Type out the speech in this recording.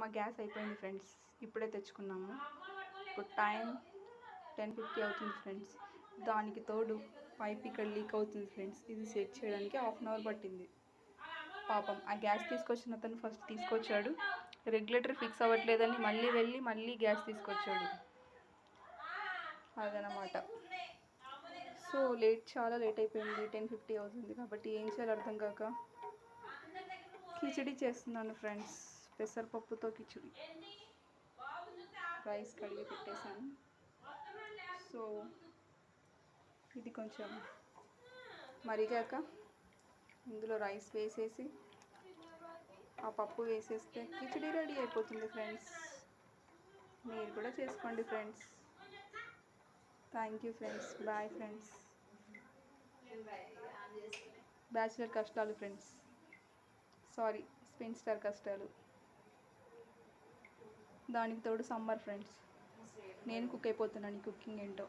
మా గ్యాస్ అయిపోయింది ఫ్రెండ్స్. ఇప్పుడే తెచ్చుకున్నాము. ఇప్పుడు టైం 10:50 అవుతుంది ఫ్రెండ్స్. దానికి తోడు పైప్ ఇక్కడ లీక్ అవుతుంది ఫ్రెండ్స్. ఇది సెట్ చేయడానికి 1/2 అవర్ పట్టింది. పాపం ఆ గ్యాస్ తీసుకొచ్చిన అతను ఫస్ట్ తీసుకొచ్చాడు, రెగ్యులేటర్ ఫిక్స్ అవ్వట్లేదని మళ్ళీ గ్యాస్ తీసుకొచ్చాడు. అదనమాట. సో చాలా లేట్ అయిపోయింది. 10:50 అవుతుంది కాబట్టి ఏం చేయాలో అర్థం కాక కిచిడి చేస్తున్నాను ఫ్రెండ్స్. పెసరపప్పుతో కిచిడి. రైస్ కడిగి పెట్టేశాను. సో ఇది కొంచెం మరిగాక ఇందులో రైస్ వేసేసి ఆ పప్పు వేసేస్తే కిచిడి రెడీ అయిపోతుంది ఫ్రెండ్స్. మీరు కూడా చేసుకోండి friends. Thank you friends. Bye friends. Bachelor కష్టాలు ఫ్రెండ్స్. సారీ, స్పిన్ స్టార్ కష్టాలు. దానికి తోడు సమ్మర్ ఫ్రెండ్స్. నేను కుక్ అయిపోతున్నాను. కుకింగ్ ఏంటో.